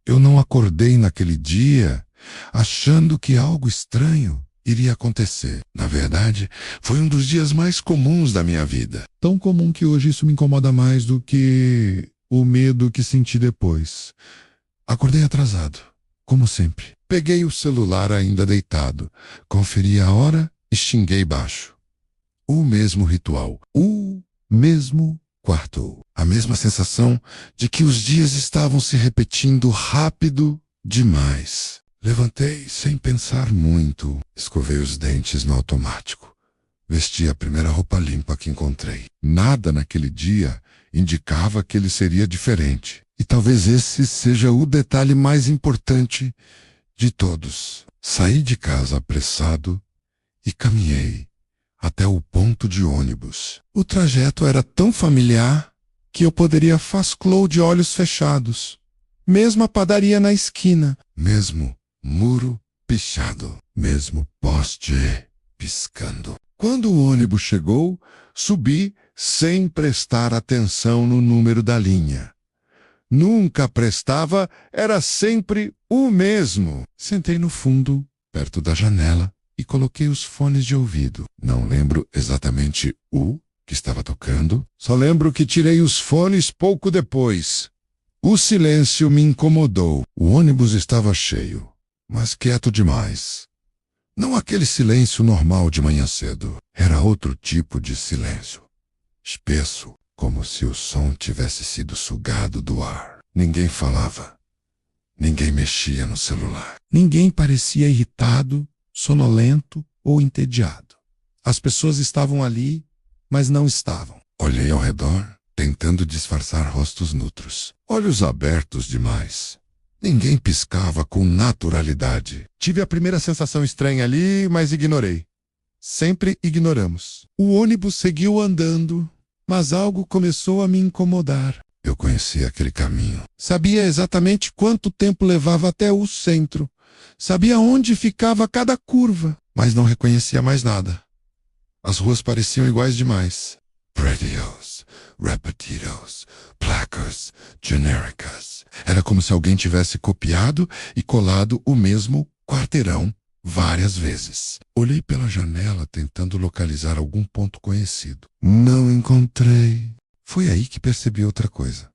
Eu não acordei naquele dia achando que algo estranho iria acontecer. Na verdade, foi um dos dias mais comuns da minha vida. Tão comum que hoje isso me incomoda mais do que o medo que senti depois. Acordei atrasado, como sempre. Peguei o celular ainda deitado, conferi a hora e xinguei baixo. O mesmo ritual, o mesmo quarto, a mesma sensação de que os dias estavam se repetindo rápido demais. Levantei sem pensar muito, escovei os dentes no automático. Vesti a primeira roupa limpa que encontrei. Nada naquele dia indicava que ele seria diferente. E talvez esse seja o detalhe mais importante de todos. Saí de casa apressado e caminhei até o ponto de ônibus. O trajeto era tão familiar que eu poderia faz-clou de olhos fechados. Mesmo a padaria na esquina. Mesmo muro pichado. Mesmo poste piscando. Quando o ônibus chegou, subi sem prestar atenção no número da linha. Nunca prestava, era sempre o mesmo. Sentei no fundo, perto da janela, e coloquei os fones de ouvido. Não lembro exatamente o que estava tocando, só lembro que tirei os fones pouco depois. O silêncio me incomodou. O ônibus estava cheio, mas quieto demais. Não aquele silêncio normal de manhã cedo. Era outro tipo de silêncio. Espesso, como se o som tivesse sido sugado do ar. Ninguém falava. Ninguém mexia no celular. Ninguém parecia irritado, sonolento ou entediado. As pessoas estavam ali, mas não estavam. Olhei ao redor, tentando disfarçar rostos neutros. Olhos abertos demais. Ninguém piscava com naturalidade. Tive a primeira sensação estranha ali, mas ignorei. Sempre ignoramos. O ônibus seguiu andando, mas algo começou a me incomodar. Eu conhecia aquele caminho. Sabia exatamente quanto tempo levava até o centro. Sabia onde ficava cada curva, mas não reconhecia mais nada. As ruas pareciam iguais demais. Predios, repetidos, placas genéricas. Era como se alguém tivesse copiado e colado o mesmo quarteirão várias vezes. Olhei pela janela tentando localizar algum ponto conhecido. Não encontrei. Foi aí que percebi outra coisa.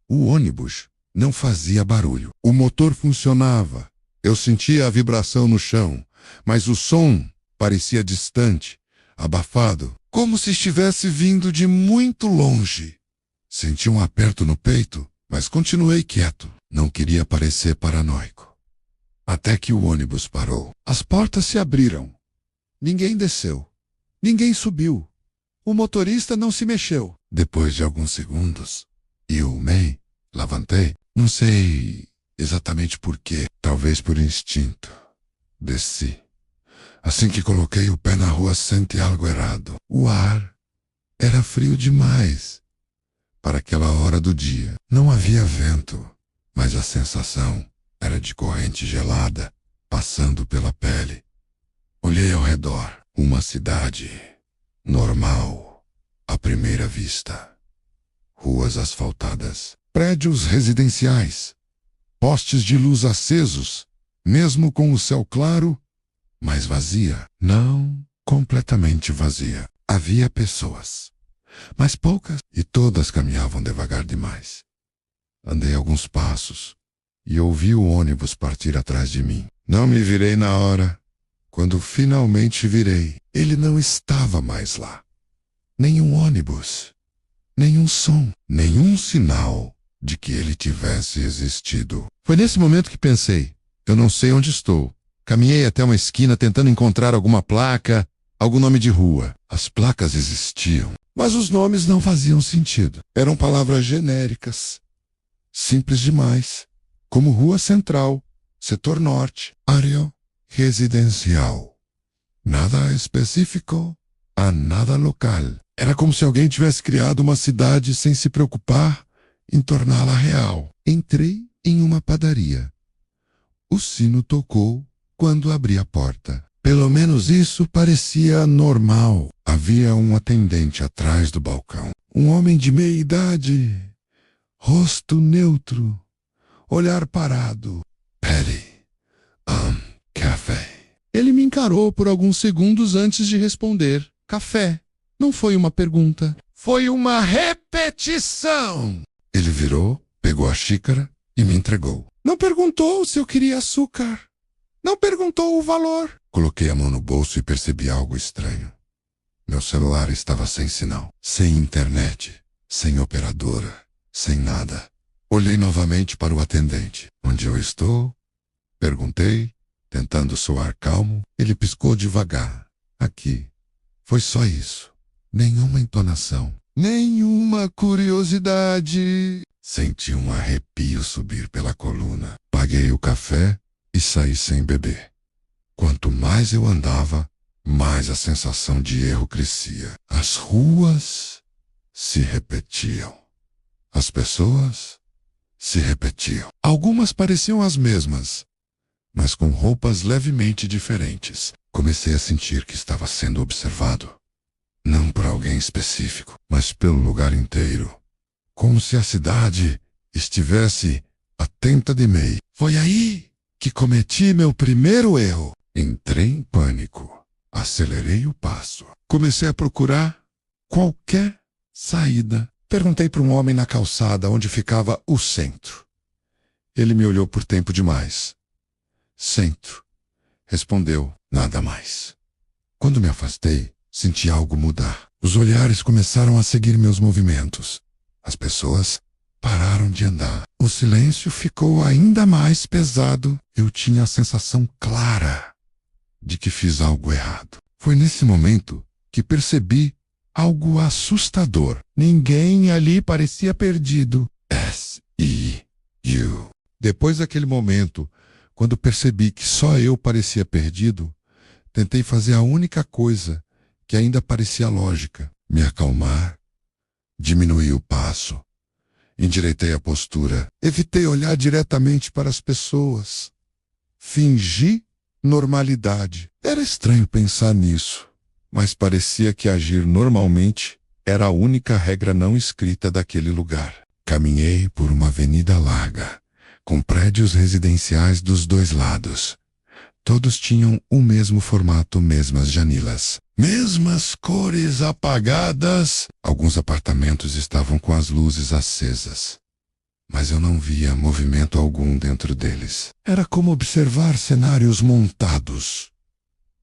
O ônibus não fazia barulho. O motor funcionava. Eu sentia a vibração no chão, mas o som parecia distante, abafado, como se estivesse vindo de muito longe. Senti um aperto no peito, mas continuei quieto. Não queria parecer paranoico. Até que o ônibus parou. As portas se abriram. Ninguém desceu. Ninguém subiu. O motorista não se mexeu. Depois de alguns segundos, eu me levantei. Não sei exatamente por quê. Talvez por instinto. Desci. Assim que coloquei o pé na rua, senti algo errado. O ar era frio demais para aquela hora do dia. Não havia vento, mas a sensação era de corrente gelada passando pela pele. Olhei ao redor. Uma cidade normal à primeira vista. Ruas asfaltadas, prédios residenciais, postes de luz acesos, mesmo com o céu claro, mas vazia. Não completamente vazia. Havia pessoas, mas poucas, e todas caminhavam devagar demais. Andei alguns passos e ouvi o ônibus partir atrás de mim. Não me virei na hora. Quando finalmente virei, ele não estava mais lá. Nenhum ônibus, nenhum som, nenhum sinal de que ele tivesse existido. Foi nesse momento que pensei, eu não sei onde estou. Caminhei até uma esquina tentando encontrar alguma placa, algum nome de rua. As placas existiam, mas os nomes não faziam sentido. Eram palavras genéricas, simples demais, como Rua Central, Setor Norte, área residencial. Nada específico, a nada local. Era como se alguém tivesse criado uma cidade sem se preocupar em torná-la real. Entrei em uma padaria. O sino tocou quando abri a porta. Pelo menos isso parecia normal. Havia um atendente atrás do balcão. Um homem de meia idade, rosto neutro, olhar parado. Patty, café. Ele me encarou por alguns segundos antes de responder. Café. Não foi uma pergunta. Foi uma repetição. Ele virou, pegou a xícara e me entregou. Não perguntou se eu queria açúcar. Não perguntou o valor. Coloquei a mão no bolso e percebi algo estranho. Meu celular estava sem sinal, sem internet, sem operadora, sem nada. Olhei novamente para o atendente. Onde eu estou? Perguntei, tentando soar calmo. Ele piscou devagar. Aqui. Foi só isso. Nenhuma entonação. Nenhuma curiosidade. Senti um arrepio subir pela coluna. Paguei o café e saí sem beber. Quanto mais eu andava, mais a sensação de erro crescia. As ruas se repetiam. As pessoas se repetiam. Algumas pareciam as mesmas, mas com roupas levemente diferentes. Comecei a sentir que estava sendo observado. Não por alguém específico, mas pelo lugar inteiro. Como se a cidade estivesse atenta de mim. Foi aí que cometi meu primeiro erro. Entrei em pânico. Acelerei o passo. Comecei a procurar qualquer saída. Perguntei para um homem na calçada onde ficava o centro. Ele me olhou por tempo demais. Centro. Respondeu, nada mais. Quando me afastei, senti algo mudar. Os olhares começaram a seguir meus movimentos. As pessoas pararam de andar. O silêncio ficou ainda mais pesado. Eu tinha a sensação clara de que fiz algo errado. Foi nesse momento que percebi algo assustador. Ninguém ali parecia perdido. S-I-U. Depois daquele momento, quando percebi que só eu parecia perdido, tentei fazer a única coisa que ainda parecia lógica. Me acalmar, diminuí o passo, endireitei a postura, evitei olhar diretamente para as pessoas. Fingi normalidade. Era estranho pensar nisso, mas parecia que agir normalmente era a única regra não escrita daquele lugar. Caminhei por uma avenida larga, com prédios residenciais dos dois lados. Todos tinham o mesmo formato, mesmas janelas, mesmas cores apagadas. Alguns apartamentos estavam com as luzes acesas, mas eu não via movimento algum dentro deles. Era como observar cenários montados.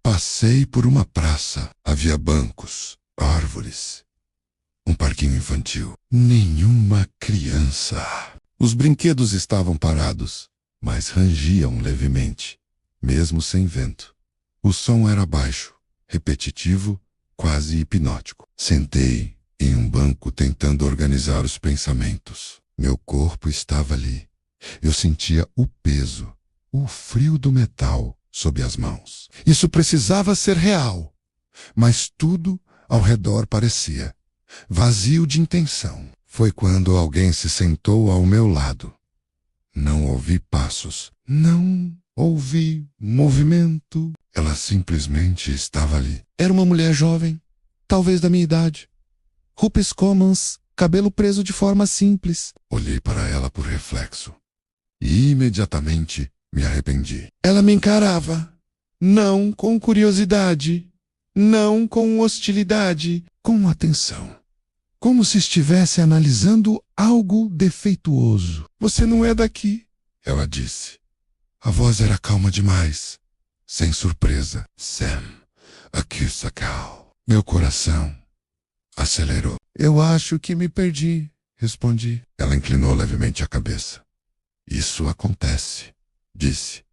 Passei por uma praça. Havia bancos, árvores, um parquinho infantil. Nenhuma criança. Os brinquedos estavam parados, mas rangiam levemente, mesmo sem vento. O som era baixo, repetitivo, quase hipnótico. Sentei em um banco tentando organizar os pensamentos. Meu corpo estava ali. Eu sentia o peso, o frio do metal sob as mãos. Isso precisava ser real, mas tudo ao redor parecia vazio de intenção. Foi quando alguém se sentou ao meu lado. Não ouvi passos. Não ouvi movimento. Ela simplesmente estava ali. Era uma mulher jovem, talvez da minha idade. Roupas comuns, cabelo preso de forma simples. Olhei para ela por reflexo. E imediatamente me arrependi. Ela me encarava. Não com curiosidade. Não com hostilidade. Com atenção. Como se estivesse analisando algo defeituoso. Você não é daqui, ela disse. A voz era calma demais. Sem surpresa. Sam Akusakal. Meu coração acelerou. Eu acho que me perdi, respondi. Ela inclinou levemente a cabeça. Isso acontece, disse,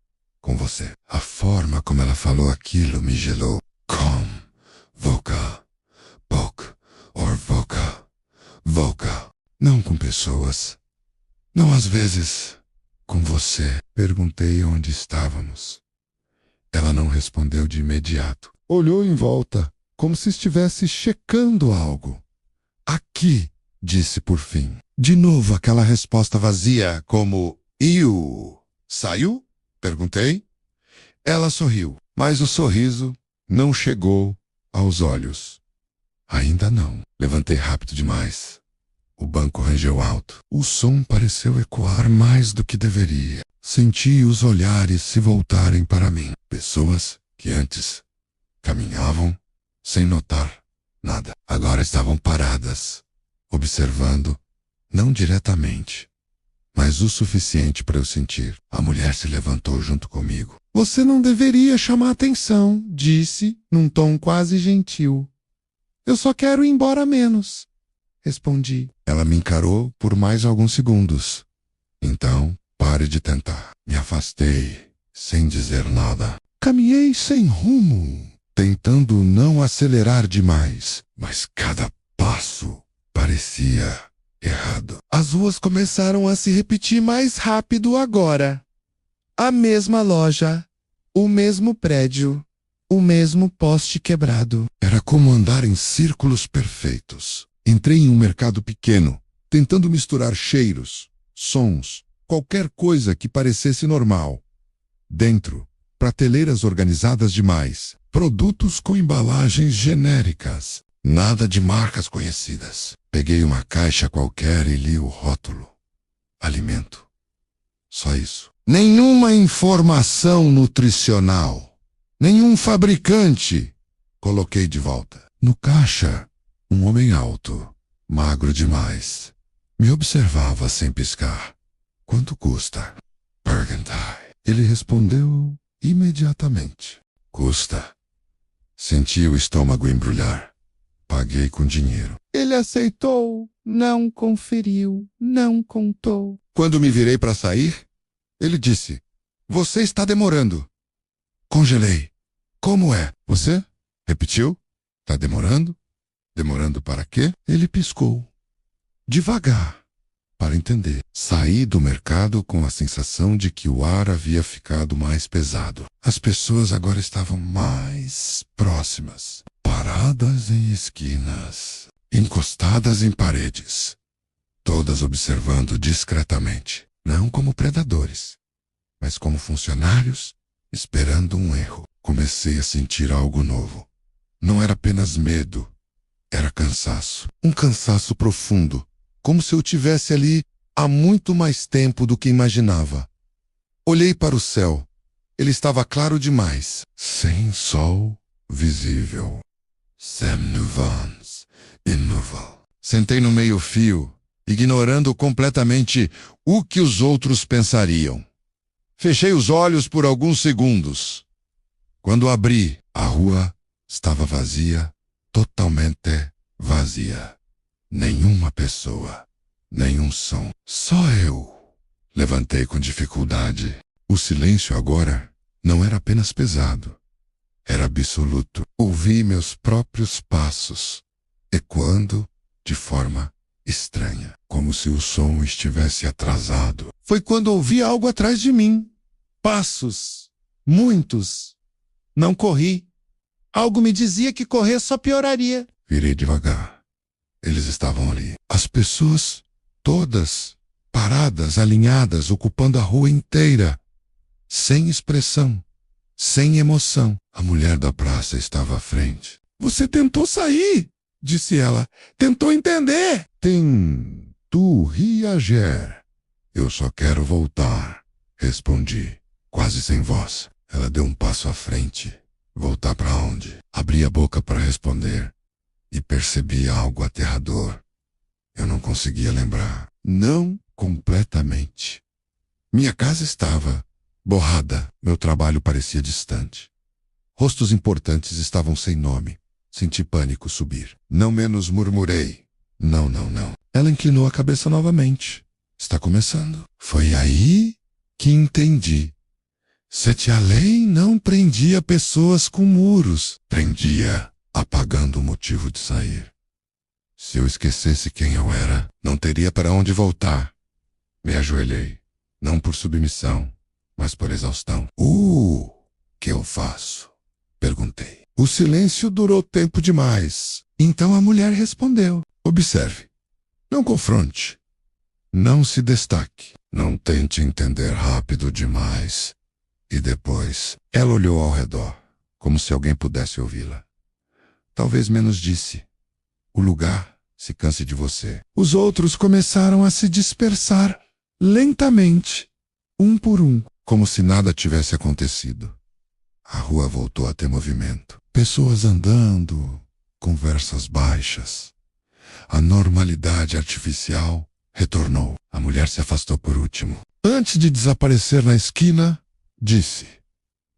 com você. A forma como ela falou aquilo me gelou. Com, vocal, poke, or vocal, vocal. Não com pessoas. Não às vezes com você. Perguntei onde estávamos. Ela não respondeu de imediato. Olhou em volta, como se estivesse checando algo. Aqui, disse por fim. De novo aquela resposta vazia, como iu. Saiu? Perguntei. Ela sorriu, mas o sorriso não chegou aos olhos. Ainda não. Levantei rápido demais. O banco rangeu alto. O som pareceu ecoar mais do que deveria. Senti os olhares se voltarem para mim. Pessoas que antes caminhavam sem notar nada. Agora estavam paradas, observando, não diretamente, mas o suficiente para eu sentir. A mulher se levantou junto comigo. Você não deveria chamar atenção, disse, num tom quase gentil. Eu só quero ir embora menos, respondi. Ela me encarou por mais alguns segundos. Então, pare de tentar. Me afastei, sem dizer nada. Caminhei sem rumo, tentando não acelerar demais, mas cada passo parecia errado. As ruas começaram a se repetir mais rápido agora. A mesma loja, o mesmo prédio, o mesmo poste quebrado. Era como andar em círculos perfeitos. Entrei em um mercado pequeno, tentando misturar cheiros, sons, qualquer coisa que parecesse normal. Dentro, prateleiras organizadas demais, produtos com embalagens genéricas, nada de marcas conhecidas. Peguei uma caixa qualquer e li o rótulo. Alimento. Só isso. Nenhuma informação nutricional. Nenhum fabricante. Coloquei de volta. No caixa, um homem alto, magro demais, me observava sem piscar. Quanto custa? Perguntei. Ele respondeu imediatamente. Custa. Senti o estômago embrulhar. Paguei com dinheiro. Ele aceitou, não conferiu, não contou. Quando me virei para sair, ele disse, você está demorando. Congelei. Como é? Você? Repetiu? Tá demorando? Demorando para quê? Ele piscou. Devagar, para entender. Saí do mercado com a sensação de que o ar havia ficado mais pesado. As pessoas agora estavam mais próximas. Paradas em esquinas, encostadas em paredes. Todas observando discretamente. Não como predadores, mas como funcionários esperando um erro. Comecei a sentir algo novo. Não era apenas medo, era cansaço. Um cansaço profundo, como se eu tivesse ali há muito mais tempo do que imaginava. Olhei para o céu. Ele estava claro demais, sem sol visível. Sem nuvens, imóvel. Sentei no meio-fio, ignorando completamente o que os outros pensariam. Fechei os olhos por alguns segundos. Quando abri, a rua estava vazia, totalmente vazia. Nenhuma pessoa, nenhum som, só eu. Levantei com dificuldade. O silêncio agora não era apenas pesado, era absoluto. Ouvi meus próprios passos, ecoando de forma estranha, como se o som estivesse atrasado. Foi quando ouvi algo atrás de mim. Passos, muitos. Não corri. Algo me dizia que correr só pioraria. Virei devagar. Eles estavam ali. As pessoas, todas, paradas, alinhadas, ocupando a rua inteira. Sem expressão, sem emoção. A mulher da praça estava à frente. Você tentou sair, disse ela. Tentou entender. Tento reagir. Eu só quero voltar, respondi, quase sem voz. Ela deu um passo à frente. Voltar para onde? Abri a boca para responder e percebi algo aterrador. Eu não conseguia lembrar. Não completamente. Minha casa estava borrada. Meu trabalho parecia distante. Rostos importantes estavam sem nome. Senti pânico subir. Não menos murmurei. Não, não, não. Ela inclinou a cabeça novamente. Está começando. Foi aí que entendi. Sete Além não prendia pessoas com muros. Prendia, apagando o motivo de sair. Se eu esquecesse quem eu era, não teria para onde voltar. Me ajoelhei. Não por submissão, mas por exaustão. Que eu faço? Perguntei. O silêncio durou tempo demais. Então a mulher respondeu. Observe. Não confronte. Não se destaque. Não tente entender rápido demais. E depois, ela olhou ao redor, como se alguém pudesse ouvi-la. Talvez menos disse. O lugar se canse de você. Os outros começaram a se dispersar, lentamente, um por um, como se nada tivesse acontecido. A rua voltou a ter movimento. Pessoas andando, conversas baixas. A normalidade artificial retornou. A mulher se afastou por último. Antes de desaparecer na esquina, disse: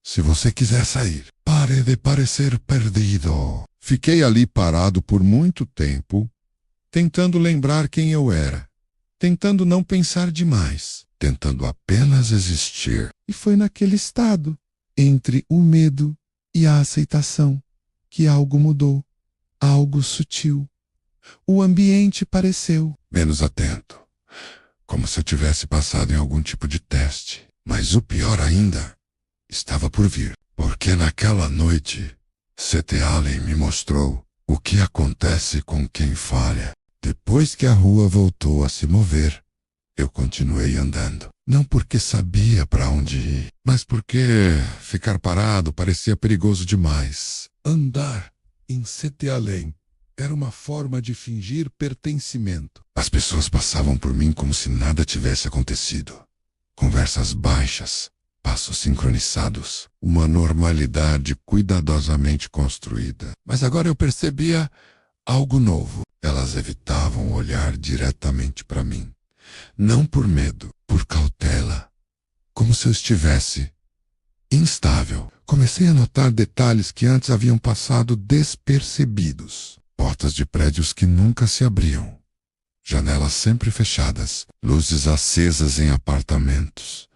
"Se você quiser sair, pare de parecer perdido." Fiquei ali parado por muito tempo, tentando lembrar quem eu era, tentando não pensar demais, tentando apenas existir. E foi naquele estado, entre o medo e a aceitação, que algo mudou, algo sutil. O ambiente pareceu menos atento, como se eu tivesse passado em algum tipo de teste. Mas o pior ainda estava por vir, porque naquela noite, C.T. Allen me mostrou o que acontece com quem falha. Depois que a rua voltou a se mover, eu continuei andando. Não porque sabia para onde ir, mas porque ficar parado parecia perigoso demais. Andar em C.T. Allen era uma forma de fingir pertencimento. As pessoas passavam por mim como se nada tivesse acontecido. Conversas baixas, passos sincronizados, uma normalidade cuidadosamente construída. Mas agora eu percebia algo novo. Elas evitavam olhar diretamente para mim. Não por medo, por cautela. Como se eu estivesse instável. Comecei a notar detalhes que antes haviam passado despercebidos. Portas de prédios que nunca se abriam. Janelas sempre fechadas. Luzes acesas em apartamentos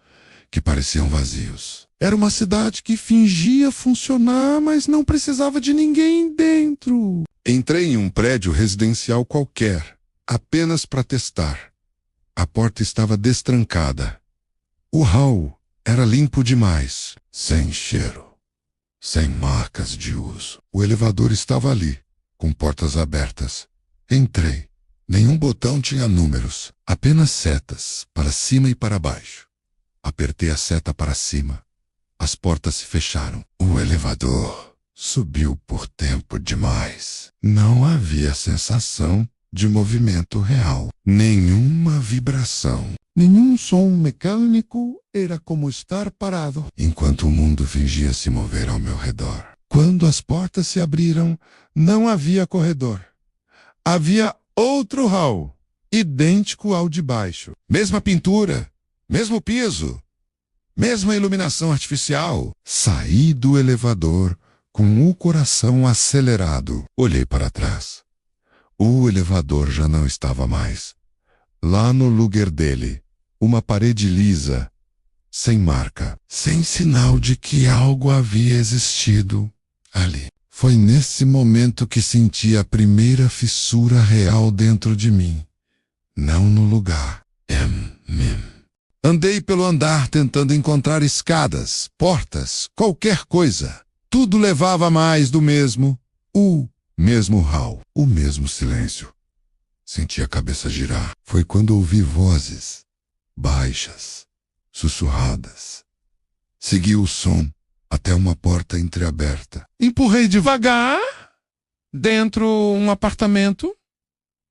que pareciam vazios. Era uma cidade que fingia funcionar, mas não precisava de ninguém dentro. Entrei em um prédio residencial qualquer, apenas para testar. A porta estava destrancada. O hall era limpo demais, sem cheiro, sem marcas de uso. O elevador estava ali, com portas abertas. Entrei. Nenhum botão tinha números, apenas setas, para cima e para baixo. Apertei a seta para cima. As portas se fecharam. O elevador subiu por tempo demais. Não havia sensação de movimento real. Nenhuma vibração. Nenhum som mecânico. Era como estar parado, enquanto o mundo fingia se mover ao meu redor. Quando as portas se abriram, não havia corredor. Havia outro hall, idêntico ao de baixo. Mesma pintura, mesmo piso, mesma iluminação artificial. Saí do elevador com o coração acelerado. Olhei para trás. O elevador já não estava mais. Lá no lugar dele, uma parede lisa, sem marca, sem sinal de que algo havia existido ali. Foi nesse momento que senti a primeira fissura real dentro de mim. Não no lugar. Andei pelo andar tentando encontrar escadas, portas, qualquer coisa. Tudo levava a mais do mesmo. O mesmo hall, o mesmo silêncio. Senti a cabeça girar. Foi quando ouvi vozes, baixas, sussurradas. Segui o som até uma porta entreaberta. Empurrei devagar. Dentro um apartamento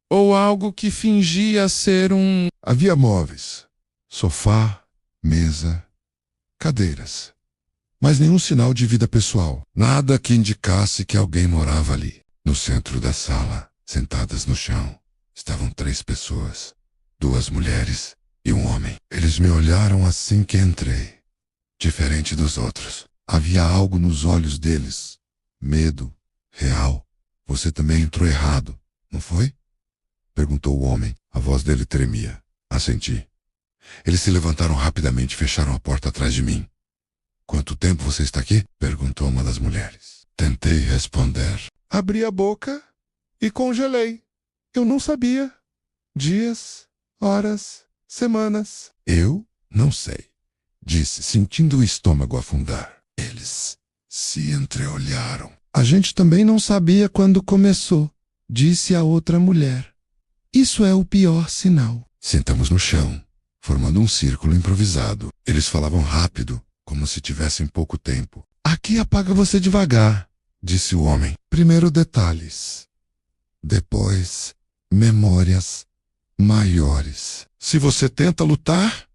ou algo que fingia ser um... Havia móveis, sofá, mesa, cadeiras. Mas nenhum sinal de vida pessoal. Nada que indicasse que alguém morava ali. No centro da sala, sentadas no chão, estavam 3 pessoas. 2 mulheres e um homem. Eles me olharam assim que entrei. Diferente dos outros. Havia algo nos olhos deles. Medo. Real. Você também entrou errado, não foi? Perguntou o homem. A voz dele tremia. Assenti. Eles se levantaram rapidamente e fecharam a porta atrás de mim. Quanto tempo você está aqui? Perguntou uma das mulheres. Tentei responder. Abri a boca e congelei. Eu não sabia. Dias, horas, semanas. Eu não sei, disse, sentindo o estômago afundar. Eles se entreolharam. A gente também não sabia quando começou, disse a outra mulher. Isso é o pior sinal. Sentamos no chão, formando um círculo improvisado. Eles falavam rápido, como se tivessem pouco tempo. Aqui apaga você devagar, disse o homem. Primeiro detalhes. Depois, memórias maiores. Se você tenta lutar,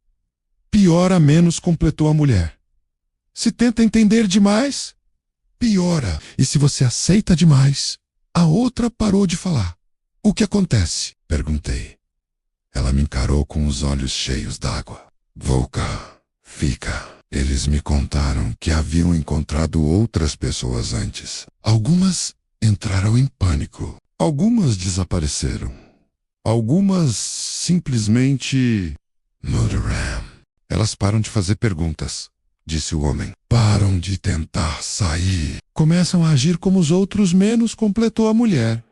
piora menos, completou a mulher. Se tenta entender demais, piora. E se você aceita demais, a outra parou de falar. O que acontece? Perguntei. Ela me encarou com os olhos cheios d'água. Volka, fica. Eles me contaram que haviam encontrado outras pessoas antes. Algumas entraram em pânico. Algumas desapareceram. Algumas simplesmente murderam. Elas param de fazer perguntas, disse o homem. Param de tentar sair. Começam a agir como os outros menos, completou a mulher.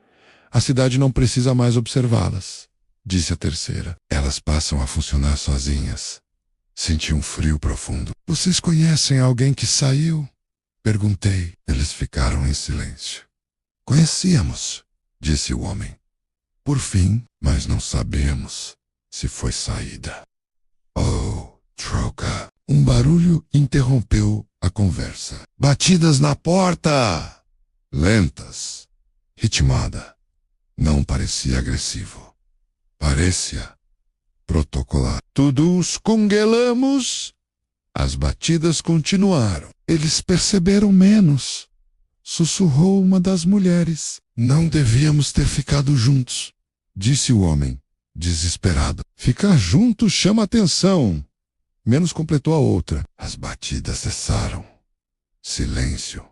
A cidade não precisa mais observá-las, disse a terceira. Elas passam a funcionar sozinhas. Senti um frio profundo. Vocês conhecem alguém que saiu? Perguntei. Eles ficaram em silêncio. Conhecíamos, disse o homem. Por fim, mas não sabemos se foi saída. Oh, troca. Um barulho interrompeu a conversa. Batidas na porta! Lentas. Ritmada. Não parecia agressivo. Parecia protocolar. Todos congelamos. As batidas continuaram. Eles perceberam menos. Sussurrou uma das mulheres. Não devíamos ter ficado juntos, disse o homem, desesperado. Ficar juntos chama atenção. Menos, completou a outra. As batidas cessaram. Silêncio.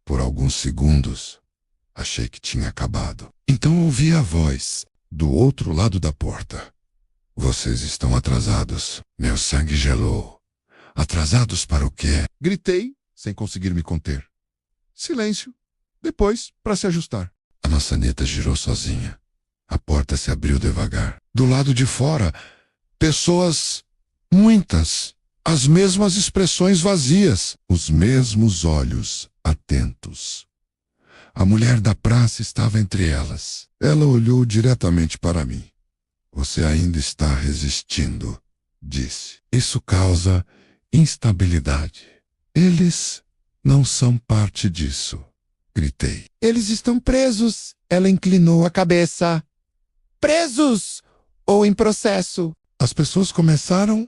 Por alguns segundos, achei que tinha acabado. Então ouvi a voz do outro lado da porta. Vocês estão atrasados. Meu sangue gelou. Atrasados para o quê? Gritei, sem conseguir me conter. Silêncio. Depois, para se ajustar. A maçaneta girou sozinha. A porta se abriu devagar. Do lado de fora, pessoas, muitas, as mesmas expressões vazias, os mesmos olhos atentos. A mulher da praça estava entre elas. Ela olhou diretamente para mim. Você ainda está resistindo, disse. Isso causa instabilidade. Eles não são parte disso, gritei. Eles estão presos. Ela inclinou a cabeça. Presos ou em processo. As pessoas começaram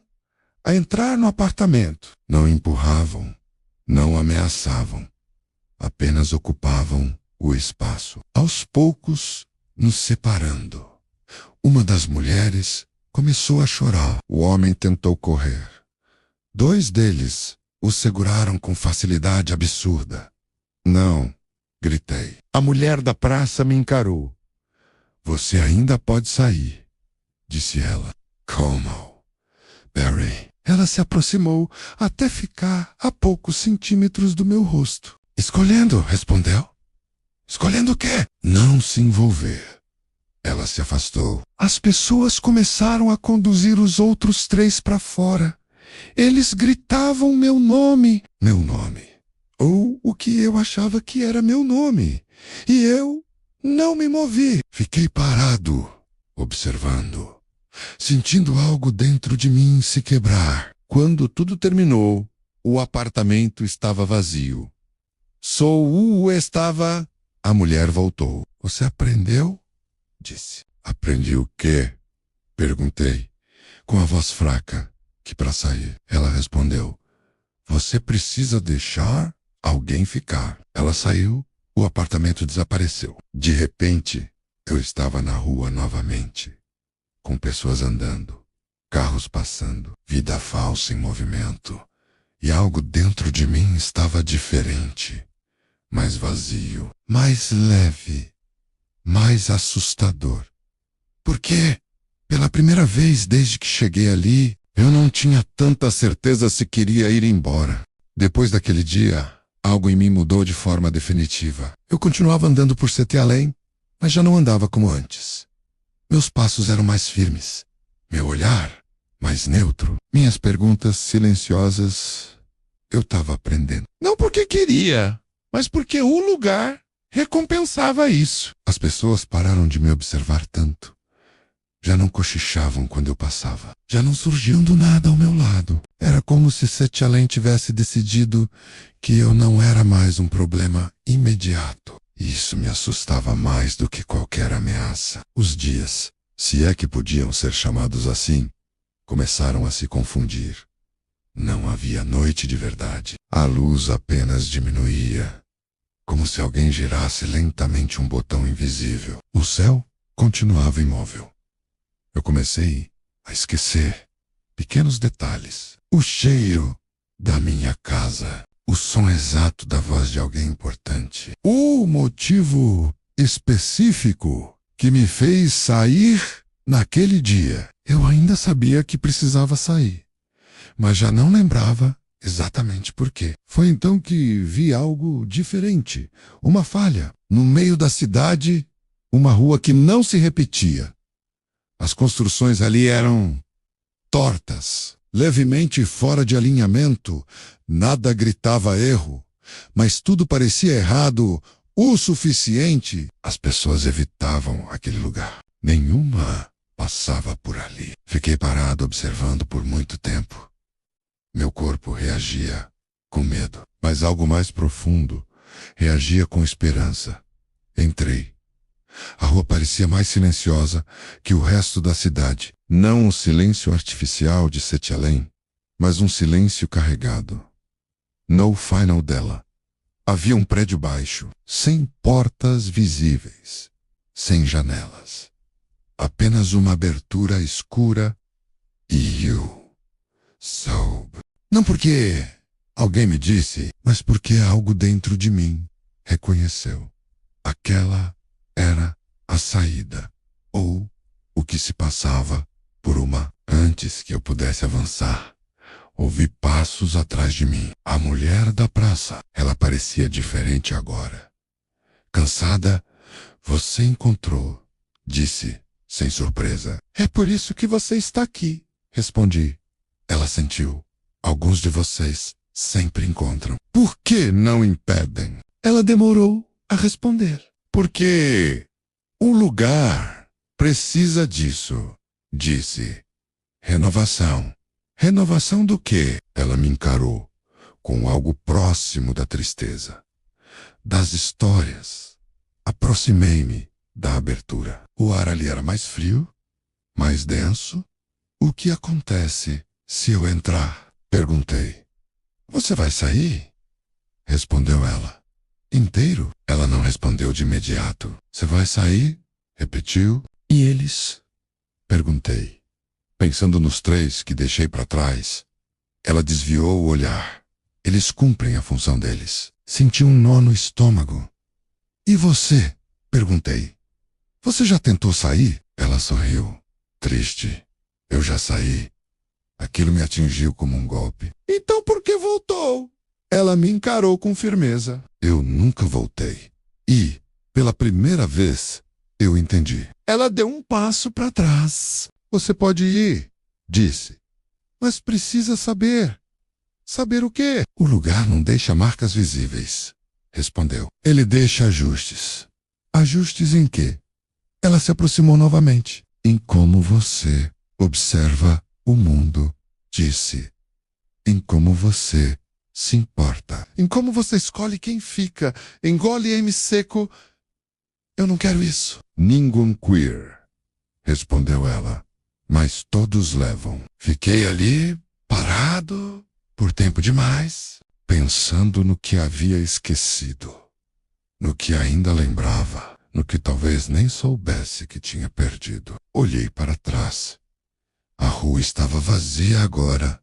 a entrar no apartamento. Não empurravam, não ameaçavam. Apenas ocupavam o espaço. Aos poucos, nos separando. Uma das mulheres começou a chorar. O homem tentou correr. 2 deles o seguraram com facilidade absurda. Não, gritei. A mulher da praça me encarou. Você ainda pode sair, disse ela. Como? Barry. Ela se aproximou até ficar a poucos centímetros do meu rosto. Escolhendo, respondeu. Escolhendo o quê? Não se envolver. Ela se afastou. As pessoas começaram a conduzir os outros 3 para fora. Eles gritavam meu nome. Meu nome. Ou o que eu achava que era meu nome. E eu não me movi. Fiquei parado, observando, sentindo algo dentro de mim se quebrar. Quando tudo terminou, o apartamento estava vazio. Estava... A mulher voltou. Você aprendeu? Disse. Aprendi o quê? Perguntei, com a voz fraca, que para sair. Ela respondeu. Você precisa deixar alguém ficar. Ela saiu, o apartamento desapareceu. De repente, eu estava na rua novamente, com pessoas andando, carros passando, vida falsa em movimento. E algo dentro de mim estava diferente, mais vazio, mais leve, mais assustador. Porque, pela primeira vez desde que cheguei ali, eu não tinha tanta certeza se queria ir embora. Depois daquele dia, algo em mim mudou de forma definitiva. Eu continuava andando por CT além, mas já não andava como antes. Meus passos eram mais firmes, meu olhar mais neutro. Minhas perguntas silenciosas, eu estava aprendendo. Não porque queria, mas porque o lugar recompensava isso. As pessoas pararam de me observar tanto. Já não cochichavam quando eu passava. Já não surgiam do nada ao meu lado. Era como se Setchalém tivesse decidido que eu não era mais um problema imediato. Isso me assustava mais do que qualquer ameaça. Os dias, se é que podiam ser chamados assim, começaram a se confundir. Não havia noite de verdade. A luz apenas diminuía, como se alguém girasse lentamente um botão invisível. O céu continuava imóvel. Eu comecei a esquecer pequenos detalhes. O cheiro da minha casa, o som exato da voz de alguém importante, o motivo específico que me fez sair naquele dia. Eu ainda sabia que precisava sair, mas já não lembrava exatamente por quê. Foi então que vi algo diferente, uma falha. No meio da cidade, uma rua que não se repetia. As construções ali eram tortas, levemente fora de alinhamento. Nada gritava erro, mas tudo parecia errado o suficiente. As pessoas evitavam aquele lugar. Nenhuma passava por ali. Fiquei parado observando por muito tempo. Meu corpo reagia com medo, mas algo mais profundo reagia com esperança. Entrei. A rua parecia mais silenciosa que o resto da cidade. Não um silêncio artificial de Setialém, mas um silêncio carregado. No final dela, havia um prédio baixo, sem portas visíveis, sem janelas. Apenas uma abertura escura e eu soube. Não porque alguém me disse, mas porque algo dentro de mim reconheceu. Aquela era a saída, ou o que se passava por uma. Antes que eu pudesse avançar, ouvi passos atrás de mim. A mulher da praça. Ela parecia diferente agora. Cansada, você encontrou, disse, sem surpresa. É por isso que você está aqui, respondi. Ela sentiu. Alguns de vocês sempre encontram. Por que não impedem? Ela demorou a responder. Porque o lugar precisa disso, disse. Renovação. Renovação do quê? Ela me encarou, com algo próximo da tristeza. Das histórias. Aproximei-me da abertura. O ar ali era mais frio, mais denso. O que acontece se eu entrar? Perguntei. Você vai sair? Respondeu ela. Inteiro? Ela não respondeu de imediato. Você vai sair? Repetiu. E eles? Perguntei. Pensando nos 3 que deixei para trás, ela desviou o olhar. Eles cumprem a função deles. Senti um nó no estômago. E você? Perguntei. Você já tentou sair? Ela sorriu. Triste. Eu já saí. Aquilo me atingiu como um golpe. Então por que voltou? Ela me encarou com firmeza. Eu nunca voltei. E, pela primeira vez, eu entendi. Ela deu um passo para trás. Você pode ir, disse. Mas precisa saber. Saber o quê? O lugar não deixa marcas visíveis, respondeu. Ele deixa ajustes. Ajustes em quê? Ela se aproximou novamente. Em como você observa o mundo, disse. Em como você se importa. Em como você escolhe quem fica. Engole M seco. Eu não quero isso. Ninguém queer, respondeu ela. Mas todos levam. Fiquei ali, parado, por tempo demais, pensando no que havia esquecido, no que ainda lembrava, no que talvez nem soubesse que tinha perdido. Olhei para trás. A rua estava vazia agora.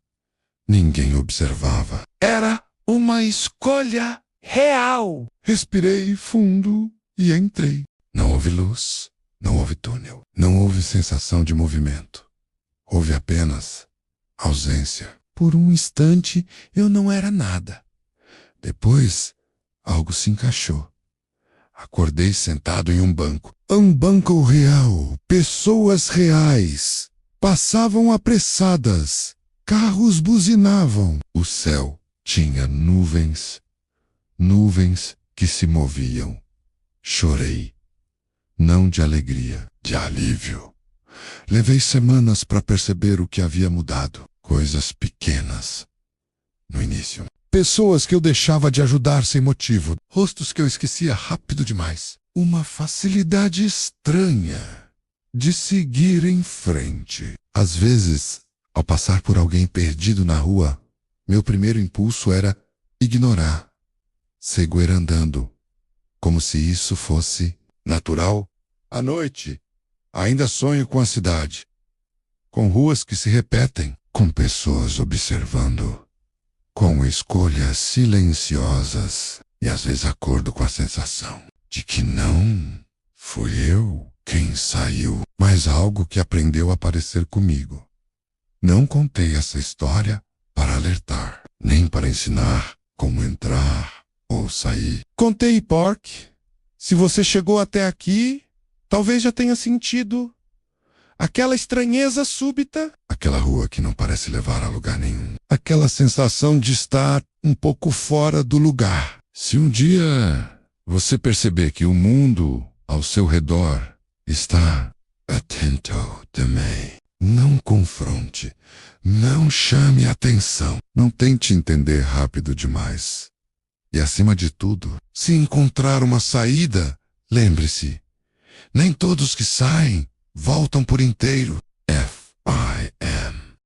Ninguém observava. Era uma escolha real. Respirei fundo e entrei. Não houve luz. Não houve túnel. Não houve sensação de movimento. Houve apenas ausência. Por um instante, eu não era nada. Depois, algo se encaixou. Acordei sentado em um banco. Um banco real. Pessoas reais. Passavam apressadas. Carros buzinavam. O céu tinha nuvens. Nuvens que se moviam. Chorei. Não de alegria, de alívio. Levei semanas para perceber o que havia mudado. Coisas pequenas. No início, Pessoas que eu deixava de ajudar sem motivo. Rostos que eu esquecia rápido demais. Uma facilidade estranha de seguir em frente. Às vezes, ao passar por alguém perdido na rua, meu primeiro impulso era ignorar, seguir andando, como se isso fosse natural. À noite, ainda sonho com a cidade, com ruas que se repetem, com pessoas observando, com escolhas silenciosas, e às vezes acordo com a sensação de que não fui eu quem saiu, mas algo que aprendeu a parecer comigo. Não contei essa história para alertar, nem para ensinar como entrar ou sair. Contei porque, se você chegou até aqui, talvez já tenha sentido aquela estranheza súbita, aquela rua que não parece levar a lugar nenhum, aquela sensação de estar um pouco fora do lugar. Se um dia você perceber que o mundo ao seu redor está atento também, não confronte, não chame atenção, não tente entender rápido demais. E acima de tudo, se encontrar uma saída, lembre-se, nem todos que saem voltam por inteiro.